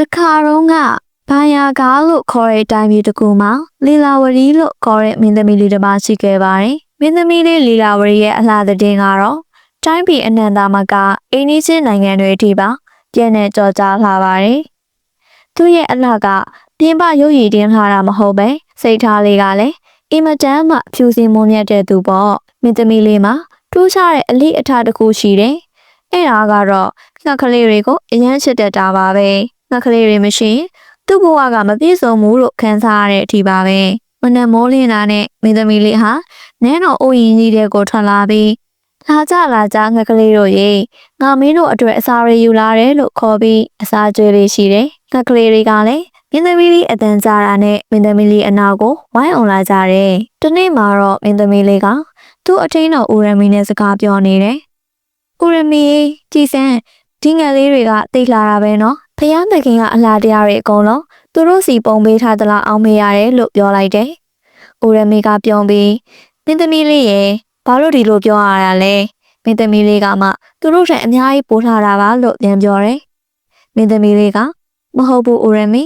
တခါတော့ကဘာယာကားလို့ခေါ်တဲ့တိုင်းပြည်တစ်ခုမှာလီလာဝရီလို့ခေါ်တဲ့မင်းသမီးလေးတစ်ပါးရှိခဲ့ပါတယ်။မင်းသမီးလေးလီလာဝရီရဲ့အလှသတင်ကတော့တိုင်းပြည်အနှံ့သားမှာကအိန္ဒိယနိုင်ငံတွေအထိပါပြည့်နဲ့ကြော်ကြားလာပါတယ်။သူ့ရဲ့အလှကပြင်ပရုပ်ရည်တင်လာတာမဟုတ်ပဲစိတ်ထားလေးကလည်းအင်မတန်မှဖြူစင်မွန်မြတ်တဲ့သူပေါ့။မင်းသမီးလေးမှာထူးခြားတဲ့အလိအထတစ်ခုရှိတယ်။အဲ့ဒါကတော့ငှက်ကလေးတွေကိုအရန်ချစ်တတ်တာပါပဲ။ငှက်ကလေးတွေမရှိရင်သူ့ဘဝကမပြည့်စုံဘူးလို့ခံစားရတဲ့အထိပါပဲမနက်မိုးလင်းတာနဲ့မင်းသမီးလေးဟာနန်းတော်အိုးရင်ကြီးတဲ့ကိုထွက်လာပြီးလာကြငှက်ကလေးတို့ရေငါမင်းတို့အတွက်အစာတွေယူလာတယ်လို့ခေါ်ပြီးအစာကျွေးလေးရှိတယ်ငှက်ကလေးတွေကလည်းမင်းသမီးလေးအတန်ကြာတာနဲ့မင်းသမီးလေးအနာကိုဝိုင်းအောင်လာကြတယ်တနေ့မှာတော့မင်းသမီးလေးကသူ့အထင်းတော်ဦးရမီနဲ့စကားပြောနေတယ်ဦးရမီကြည်စမ်းဒီငယ်လေးတွေကတိတ်လာတာပဲနော်ဖယားသခင်ကအလားတရားတွေအကုန်လုံးသူတို့စီပုံပေးထားသလားအောင်မေးရတယ်လို့ပြောလိုက်တယ်။ဦးရမေကပြောပြီးမင်းသမီးလေးရဲ့ဘာလို့ဒီလိုပြောရတာလဲ။မင်းသမီးလေးကမှသူတို့ထက်အများကြီးပိုထားတာပါလို့ပြန်ပြောတယ်။မင်းသမီးလေးကမဟုတ်ဘူးဦးရမေ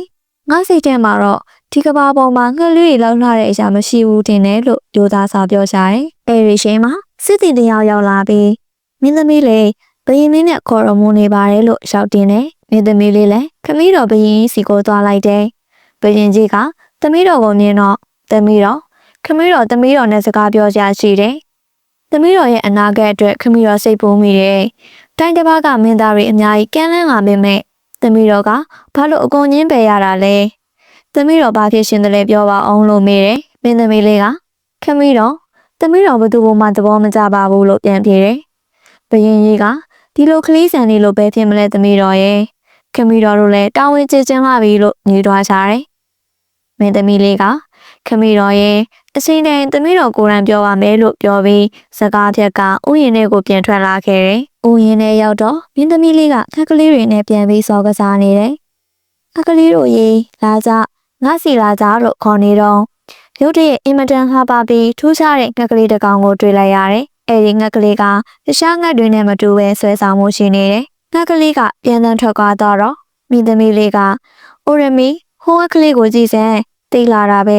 ငါစိတ်ထဲမှာတော့ဒီကဘာပေါ်မှာငှက်လေးတွေလောက်လာတဲ့အရာမရှိဘူးတင်တယ်လို့ကြိုးစားစာပြောရှာတယ်။အဲဒီချိန်မှာစစ်တီတယောက်ရောက်လာပြီးမင်းသမီးလေးဘယင်းမင်းနဲ့ခေါ်တော်မူနေပါတယ်လို့ရှောက်တင်တယ်။မင်းသမီးလေးလည်းခမီးတော်ဘယင်းစီကိုသွားလိုက်တယ်။ဘယင်းကြီးကသမီးတော်ကိုမြင်တော့သမီးတော်ခမီးတော်သမီးတော်နဲ့စကားပြောကြရှိတယ်။သမီးတော်ရဲ့အနာဂတ်အတွက်ခမီးတော်စိတ်ပူမိတယ်။တိုင်းတစ်ပါးကမင်းသားတွေအများကြီးကမ်းလှမ်းလာပေမဲ့သမီးတော်ကဘာလို့အကုန်ညင်းပယ်ရတာလဲ။သမီးတော်ဘာဖြစ်ရှင်တယ်လဲပြောပါအောင်လို့မေးတယ်။မင်းသမီးလေးကခမီးတော်သမီးတော်ဘသူ့ဘုံမှသဘောမကျပါဘူးလို့ပြန်ပြေတယ်။ဘယင်းကြီးကဒီလိုကလေးဆန်လေးလိုပဲဖြစ်မလဲသမီးတော်ရဲ့ခမီးတော်တို့လည်းတာဝန်ကျချင်းလာပြီလို့ညီတွားကြတယ်။မင်းသမီးလေးကခမီးတော်ရဲ့အချိန်တိုင်းသမီးတော်ကိုယ်တိုင်ပြောပါမယ်လို့ပြောပြီးစကားဖြက်ကဥယျာဉ်ထဲကိုပြန်ထွက်လာခဲ့တယ်။ဥယျာဉ်ထဲရောက်တော့မင်းသမီးလေးကခက်ကလေးတွေနဲ့ပြန်ပြီးစော်ကစားနေတယ်။ခက်ကလေးတို့ရေလာကြငါစီလာကြလို့ခေါ်နေတော့ရုတ်တရက်အင်မတန်ဟာပါပြီးထူးခြားတဲ့ငှက်ကလေးတစ်ကောင်ကိုတွေ့လိုက်ရတယ်။အဲဒီငှက်ကလေးကတခြားငှက်တွေနဲ့မတူဘဲဆွဲဆောင်မှုရှိနေတယ်။ငှက်ကလေးကပြန်တန်းထွက်သွားတော့မိသမီးလေးကအိုရမီဟိုငှက်ကလေးကိုကြည့်စမ်းတိတ်လာတာပဲ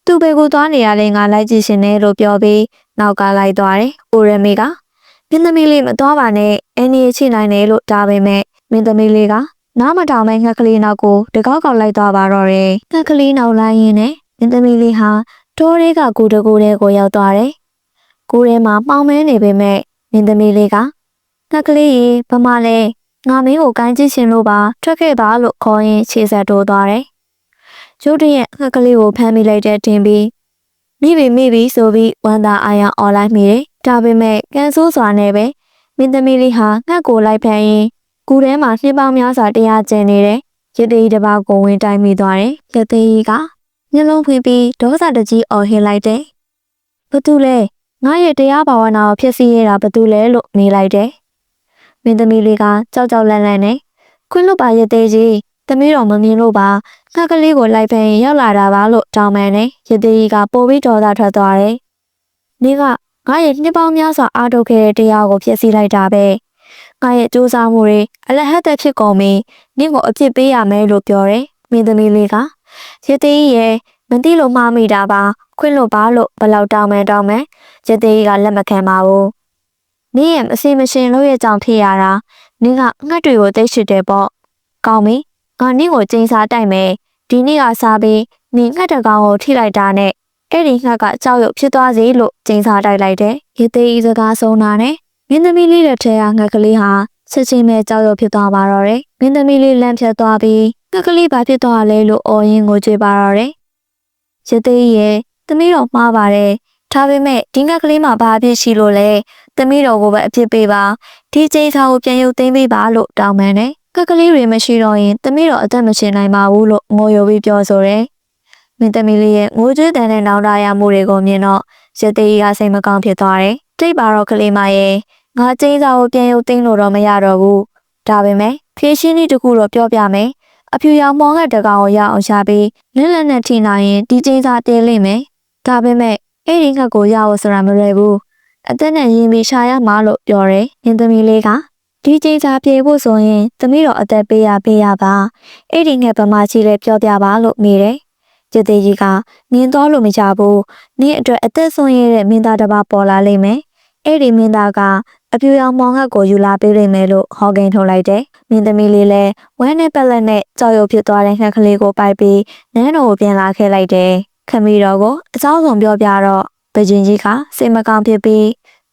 သူ့ဘယ်ကိုသွားနေရလဲငါလိုက်ကြည့်ရှင်နေလို့ပြောပြီးနောက်ကလိုက်သွားတယ်။အိုရမီကမင်းသမီးလေးမသွားပါနဲ့အင်းကြီးချိနိုင်တယ်လို့တားပေမဲ့မင်းသမီးလေးကနားမထောင်မဲငှက်ကလေးနောက်ကိုတကောက်လိုက်သွားပါတော့တယ်။ငှက်ကလေးနောက်လိုက်ရင်းနဲ့မင်းသမီးလေးဟာတိုးလေးကကူတကူတဲ့ကိုရောက်သွားတယ်။ကိုယ်ထဲမှာပေါင်မဲနေပေမဲ့မင်းသမီးလေးကငှက်ကလေးရေဘာမှလဲငါမင်းကိုကိုင်းကြည့်ရှင်လို့ပါထွက်ခဲ့ပါလို့ခေါ်ရင်ခြေဆက်တိုးသွားတယ်။ကျိုးတရဲ့ငှက်ကလေးကိုဖမ်းမိလိုက်တဲ့တင်ပြီးမိပြီဆိုပြီးဝမ်းသာအားရអော်လိုက်မိတယ်။ဒါပေမဲ့ကန်ဆိုးစွာနဲ့ပဲမင်းသမီးလေးဟာငှက်ကိုလိုက်ဖမ်းရင်ကူထဲမှာနှင်းပေါင်းများစွာတရားကျင်နေတဲ့ရသေးတစ်ပါးကိုဝင်တိုင်းမိသွားတယ်။ရသေးကမျက်လုံးဖွင့်ပြီးဒေါသတကြီးអော်ဟစ်လိုက်တယ်။ဘာတူလဲငါရဲ့တရားဘာဝနာကိုဖျက်ဆီးရတာဘာတူလဲလို့မေးလိုက်တယ်။မင်းသမီးလေးကကြောက်လန့်နဲ့ခွင့်လွတ်ပါရသေးကြီးသမီးတော်မမြင်လို့ပါငှက်ကလေးကိုလိုက်ဖမ်းရင်ရောက်လာတာပါလို့တောင်းပန်တယ်ရသေးကြီးကပိုပြီးဒေါသထွက်သွားတယ်။နေကငါရဲ့နှစ်ပေါင်းများစွာအားထုတ်ခဲ့တဲ့တရားကိုဖျက်ဆီးလိုက်တာပဲ။ငါရဲ့စူးစမ်းမှုတွေအလဟတ်သက်ဖြစ်ကုန်ပြီးနင့်ကိုအပြစ်ပေးရမယ်လို့ပြောတယ်။မင်းသမီးလေးကရသေးကြီးရဲ့မသိလို့မှားမိတာပါခွင့်လွတ်ပါလို့ဘလောက်တောင်းပန်ရသေးကြီးကလက်မခံပါဘူး။နင့်ရဲ့အစီမရှင်လို့ရဲ့ကြောင့်ဖြစ်ရတာနင့်ကငှက်တွေကိုသိရှိတယ်ပေါ့။ကောင်းပြီငါနင့်ကိုကျင်းစားတိုက်မယ်ဒီနေ့ကစားပြီးနင့်ငှက်တကောင်ကိုထိလိုက်တာနဲ့အဲ့ဒီငှက်ကကြောက်ရွံ့ဖြစ်သွားစေလို့ကျင်းစားတိုက်လိုက်တယ်။ရေသေးကြီးစကားဆုံးတာနဲ့မင်းသမီးလေးလက်ထဲကငှက်ကလေးဟာချက်ချင်းပဲကြောက်ရွံ့ဖြစ်သွားပါတော့တယ်။မင်းသမီးလေးလန့်ဖြတ်သွားပြီးငှက်ကလေးဘာဖြစ်သွားလဲလို့အော်ရင်ကိုကြွေးပါတော့တယ်။ရေသေးကြီးရဲ့သမီးတော်မှားပါတယ်။ဒါပေမဲ့ဒီငှက်ကလေးမှာဘာအဖြစ်ရှိလို့လဲ။သမီးတော်ကိုပဲအဖြစ်ပေးပါ။ဒီကျင်းစားကိုပြန်ရုပ်သိမ်းပေးပါလို့တောင်းပန်တယ်။ငှက်ကလေးတွေမရှိတော့ရင်သမီးတော်အသက်မရှင်နိုင်ပါဘူးလို့ငိုယိုပြီးပြောဆိုတယ်။မင်းသမီးလေးရဲ့ငိုကြွေးတန်တဲ့နောင်တရမှုတွေကိုမြင်တော့ရသေးကြီးကစိတ်မကောင်းဖြစ်သွားတယ်။တိတ်ပါတော့ကလေးမရဲ့ငါကျင်းစားကိုပြန်ရုပ်သိမ်းလို့တော့မရတော့ဘူး။ဒါပေမဲ့ဖြည့်ရှင်းနည်းတစ်ခုတော့ပြောပြမယ်။အဖြူရောင်မောင်ငှက်တကောင်ကိုရအောင်ရှာပြီးလက်နဲ့ထိနိုင်ရင်ဒီကျင်းစားတဲလိမ့်မယ်။ဒါပေမဲ့အဲ့ဒီငှက်ကိုရအောင်ဆိုတာမလွယ်ဘူး။အသက်နဲ့ရင်းပြီးရှာရမှာလို့ပြောတယ်။မင်းသမီးလေးက ဒီချိန်စာပြေဖို့ဆိုရင်သမီးတော်အသက်ပေးရပါအဲ့ဒီငှက်ပမာကြီးလည်းပြောပြပါလို့မေးတယ်ကျသေးကြီးကနင်းသွားလို့မကြဘူးနင်းအတွက်အသက်ဆုံးရတဲ့မင်းသားတစ်ပါးပေါ်လာလိမ့်မယ်အဲ့ဒီမင်းသားကအပြူရောင်မောင်ငှက်ကိုယူလာပေးလိမ့်မယ်လို့ဟောကိန်းထုတ်လိုက်တယ်မင်းသမီးလေးလည်းဝမ်းနဲ့ပက်လက်နဲ့ကြောက်ရွံ့ဖြစ်သွားတဲ့ငှက်ကလေးကိုပိုက်ပြီးနန်းတော်ကိုပြန်လာခဲ့လိုက်တယ်ခမီတော်ကိုအเจ้าဆုံးပြောပြတော့ဘဂျင်ကြီးကစိတ်မကောင်းဖြစ်ပြီ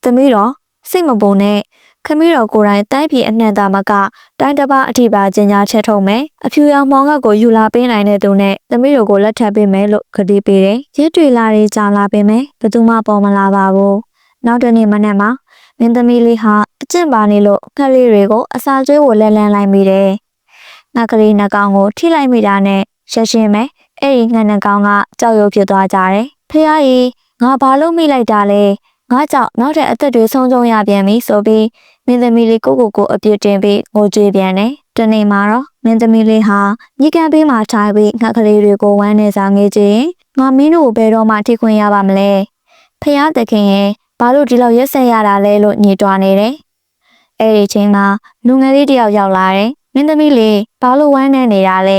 းသမီးတော်စိတ်မပုံနဲ့ခမီတော်ကိုယ်တိုင်တိုင်းပြည်အနှံ့သားမကတိုင်းတစ်ပါးအထိပါကျင်ညာချက်ထုတ်မယ်အဖြူရောင်မောင်ငှက်ကိုယူလာပေးနိုင်တဲ့သူနဲ့သမီးတော်ကိုလက်ထပ်ပေးမယ်လို့ကတိပေးတယ်ရက်တွေလာတွေကြာလာပေးမယ်ဘယ်သူမှပေါ်မလာပါဘူးနောက်တနေ့မနက်မှာမင်းသမီးလေးဟာအကျင့်ပါနေလို့ငှက်လေးတွေကိုအစာကျွေးကိုလဲလန်းလိုက်မိတယ်ငှက်ကလေးနှကောင်ကိုထိလိုက်မိတာနဲ့ရှင်းမယ်အဲ့ဒီငှက်နှကောင်ကကြောက်ရွံ့ဖြစ်သွားကြတယ်ဖះကြီးငါဘာလို့မိလိုက်တာလဲငါကြောင့်နောက်ထပ်အသက်တွေဆုံးရှုံးရပြန်ပြီဆိုပြီးမင်းသမီးလေးကိုအပြစ်တင်ပြီးငိုကြွေးပြန်တယ်တနေ့မှာတော့မင်းသမီးလေးဟာညီကံပေးမှထိုင်ပြီးငှက်ကလေးတွေကိုဝမ်းနေစာငေးကြည့်ငါမင်းတို့ကိုဘယ်တော့မှထိခွင့်ရပါမလဲဖះသခင်ရဲ့ဘာလို့ဒီလောက်ရက်ဆက်ရတာလဲလို့ညှိတွားနေတယ်အဲ့ဒီချိန်မှာလူငယ်လေးတယောက်ရောက်လာတယ်မင်းသမီးလေးဘာလို့ဝမ်းနေနေတာလဲ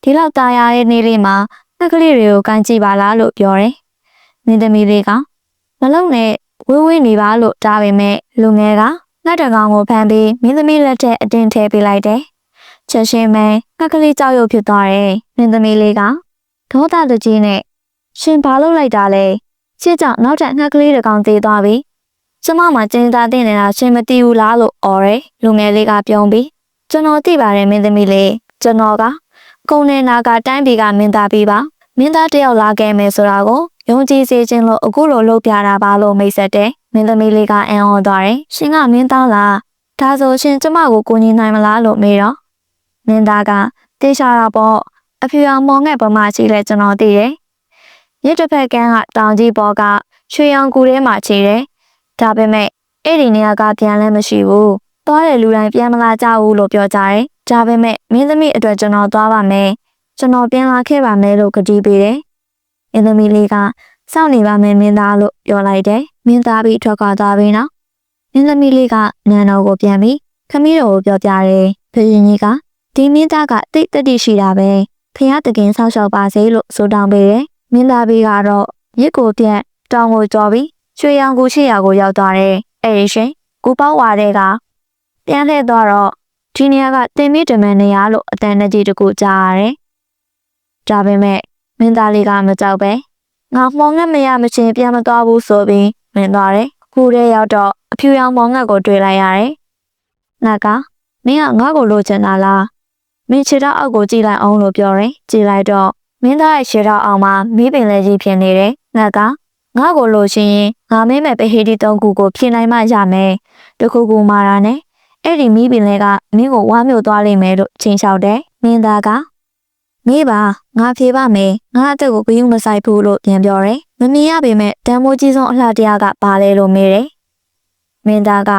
ဒီလောက်ตายရတဲ့နေ့လေးမှာငှက်ကလေးတွေကိုကန်ကြည့်ပါလားလို့ပြောတယ်မင်းသမီးလေးကမလုံနဲ့ဝေးနေပါလို့တားပေမဲ့လူငယ်ကငှက်တကောင်ကိုဖမ်းပြီးမင်းသမီးလက်ထက်အတင်းထည့်ပေးလိုက်တယ်ချက်ချင်းပဲငှက်ကလေးကြောက်ရွံ့ဖြစ်သွားတယ်မင်းသမီးလေးကဒေါသတကြီးနဲ့ရှင်ဘာလုပ်လိုက်တာလဲရှင်းကြောင့်နောက်ထပ်ငှက်ကလေးတစ်ကောင်သေးသွားပြီကျမမှကျင်းသားတင်နေတာရှင်မသိဘူးလားလို့អော်တယ်လူငယ်လေးကပြုံးပြီးကျွန်တော်သိပါတယ်မင်းသမီးလေးကျွန်တော်ကကုန်းနေနာကတိုင်းပြည်ကမင်းသားပြီးပါမင်းသားတယောက်လာခဲ့မယ်ဆိုတာကိုယုံကြည်စေခြင်းလို့အခုလိုလုပ်ပြတာပါလို့မိတ်ဆက်တယ်မင်းသမီးလေးကအံ့ဩသွားတယ်ရှင်ကမင်းသားလားဒါဆိုရှင်ကျမကိုကူညီနိုင်မလားလို့မေးတော့မင်းသားကတေချာတာပေါ့အဖြူရောင်မောင်ငှက်ပမာရှိလဲကျွန်တော်သိတယ်မြစ်တစ်ဖက်ကန်းကတောင်ကြီးပေါ်ကရွှေရောင်ကူထဲမှာခြေတယ်ဒါပေမဲ့အဲ့ဒီနေရာကပြန်လည်းမရှိဘူးသွားတဲ့လူတိုင်းပြန်မလာကြဘူးလို့ပြောကြတယ်ဒါပေမဲ့မင်းသမီးအတွက်ကျွန်တော်သွားပါမယ်ကျွန်တော်ပြန်လာခဲ့ပါမယ်လို့ကတိပေးတယ်မင်းသမီးလေးကစောင့်နေပါမယ်မင်းသားလို့ပြောလိုက်တယ်မင်းသားပြီးထွက်ခွာသွားပြီးနောက်မင်းသမီးလေးကနန်းတော်ကိုပြန်ပြီးခမီးတော်ကိုပြောပြတယ်ဘုရင်ကြီးကဒီမင်းသားကတိတ်တတိရှိတာပဲဖះတခင်ဆောက်ရှောက်ပါစေလို့ဆိုတောင်းပေးတယ်မင်းသားပြီးကတော့မြစ်ကိုပြတ်တောင်ကိုကြော်ပြီးရွှေရောင်ကူရှိရာကိုရောက်သွားတယ်အဲ့ဒီချိန်ကိုပေါ့ဝါတဲ့ကပြန်လှည့်သွားတော့ဒီနေရာကတင်မီတမန်နေရလို့အတန်နဲ့ကြီးတကူကြားရတယ်ဒါပေမဲ့မင်းသားလေးကမကြောက်ပဲငါမောင်ငှက်မရမချင်းပြန်မသွားဘူးဆိုပြီးမင်းသွားတယ်ခုတည်းရောက်တော့အဖြူရောင်မောင်ငှက်ကိုတွေ့လိုက်ရတယ်ငါကမင်းကငါ့ကိုလိုချင်တာလားမင်းခြေထောက်အောက်ကိုကြည့်လိုက်အောင်လို့ပြောတယ်ကြည့်လိုက်တော့မင်းသားရဲ့ခြေထောက်အောက်မှာမီးပင်လေးကြီးဖြစ်နေတယ်ငါကငါ့ကိုလိုချင်ရင်ငါမင်းမဲ့ပဟေဒီ3ခုကိုဖြည့်နိုင်မှရမယ်တခုခုမာတာနဲ့အဲ့ဒီမီးပင်လေးကမင်းကိုဝါမျိုးသွားလိမ့်မယ်လို့ချိန်လျှောက်တယ်မင်းသားကမေးပါငါဖြေပါမယ်ငါအသက်ကိုဂယုမဆိုင်ဘူးလို့ပြန်ပြောတယ်မမြင်ရပေမဲ့တန်မိုးကြီးဆုံးအလှတရားကဘာလဲလို့မေးတယ်မင်းသားက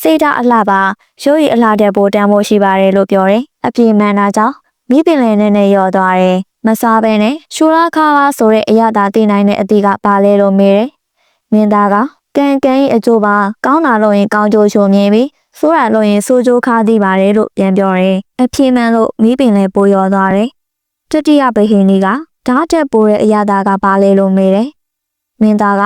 စိတ်ဓာတ်အလှပါရိုးရီအလှတဲ့ပိုတန်မိုးရှိပါတယ်လို့ပြောတယ်အပြေမှန်တာကြောင့်မီးပင်လေးနဲ့ရော့သွားတယ်မစားဘဲနဲ့ရှူလာခါပါဆိုတဲ့အရာသာသိနိုင်တဲ့အသည့်ကဘာလဲလို့မေးတယ်မင်းသားကကန်ကန်ရဲ့အကျိုးပါကောင်းတာလို့ရင်ကောင်းကျိုးချုံမြင်ပြီးဆိုးတာလို့ရင်ဆိုးကျိုးခါသိပါတယ်လို့ပြန်ပြောတယ်အပြေမှန်လို့မီးပင်လေးပိုရော်သွားတယ်တတိယဘဟင်းလေးကဓာတ်တက်ပိုးတဲ့အရာသာကဘာလဲလို့မေးတယ်မင်းသားက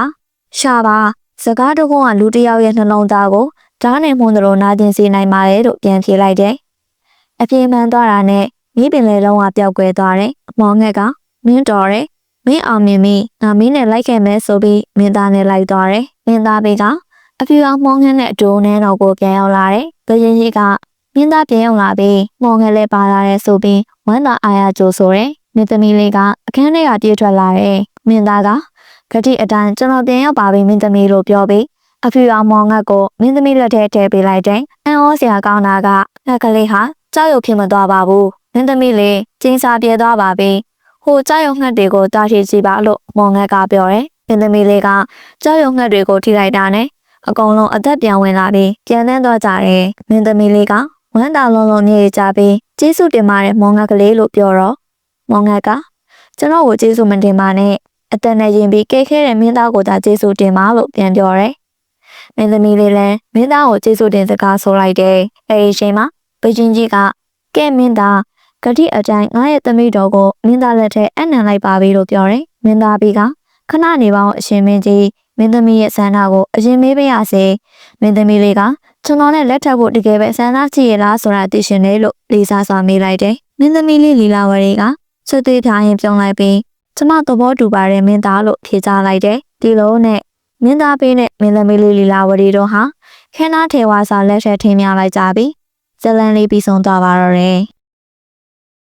ရှာပါစကားတကုန်းကလူတစ်ယောက်ရဲ့နှလုံးသားကိုဓာတ်နဲ့မှုန်းသလိုနာကျင်စေနိုင်ပါတယ်လို့ပြန်ဖြေလိုက်တယ်အပြေမှန်သွားတာနဲ့မီးပင်လေလုံးဝပျောက်ကွယ်သွားတယ်။မောင်ငှက်ကမင်းတော်တယ်။မင်းအောင်မြင်ပြီ။ငါမင်းနဲ့လိုက်ခဲ့မယ်ဆိုပြီးမင်းသားနဲ့လိုက်သွားတယ်။မင်းသားဘေးကအဖြူအောင်မောင်ငှက်နဲ့အတူနန်းတော်ကိုပြန်ရောက်လာတယ်။ဘုရင်ကြီးကမင်းသားပြန်ရောက်လာပြီးမောင်ငှက်လည်းပါလာတယ်ဆိုပြီးဝမ်းသာအားရကြိုဆိုတယ်။မင်းသမီးလေးကအခန်းထဲကပြေးထွက်လာတယ်။မင်းသားကဂတိအတိုင်းကျွန်တော်ပြန်ရောက်ပါပြီမင်းသမီးလို့ပြောပြီးအဖြူအောင်မောင်ငှက်ကိုမင်းသမီးလက်ထဲထည့်ပေးလိုက်တယ်။အန်ဩစရာကောင်းတာကငှက်ကလေးဟာကြောက်ရွံ့ဖြစ်မသွားပါဘူး။မင်းသမီးလေးကျင်းစာပြေသွားပါပြီ။ဟိုကြောက်ရွံ့ငှက်တွေကိုတားရှိကြည့်ပါလို့မောင်ငှက်ကပြောတယ်။မင်းသမီးလေးကကြောက်ရွံ့ငှက်တွေကိုထိလိုက်တာနဲ့အကုန်လုံးအသက်ပြန်ဝင်လာပြီးပြန်သန်းသွားကြတယ်။မင်းသမီးလေးကဝမ်းသာလုံးလုံးမြေကြပြီးကျေးဇူးတင်ပါတယ်မောင်ငှက်ကလေးလို့ပြောတော့မောင်ငှက်ကကျွန်တော်ကိုကျေးဇူးမတင်ပါနဲ့အသက်နဲ့ရင်ပြီးကဲခဲတဲ့မင်းသားကိုသာကျေးဇူးတင်ပါလို့ပြန်ပြောတယ် မင်းသမီးလေးလည်းမင်းသားကိုကျေးဇူးတင်စကားဆိုလိုက်တယ်။အဲဒီအချိန်မှာဘေးချင်းကြီးကကဲမင်းသားဂတိအတိုင်းငါရဲ့သမီးတော်ကိုမင်းသားလက်ထဲအနှံလိုက်ပါပြီလို့ပြောတယ်။မင်းသားပြီးကခဏနေပါအောင်အရှင်မင်းကြီးမင်းသမီးရဲ့ဆန္ဒကိုအရင်မေးပေးရစေ။မင်းသမီးလေးကကျွန်တော်နဲ့လက်ထပ်ဖို့တကယ်ပဲဆန္ဒရှိရလားဆိုတာသိရှင်လေလို့လေးစားစွာမေးလိုက်တယ်။မင်းသမီးလေးလီလာဝရီကဆွသေးထားရင်ပြုံးလိုက်ပြီးကျမသဘောတူပါတယ်မင်းသားလို့ဖြေကြားလိုက်တယ်။ဒီလိုနဲ့မင်းသားပေးနဲ့မင်းသမီးလေးလီလာဝရီတို့ဟာခင်းသားထေဝါစာလက်ထက်ထင်းများလိုက်ကြပြီ။ဇလန်လေးပြီးဆုံးသွားပါတော့တယ်။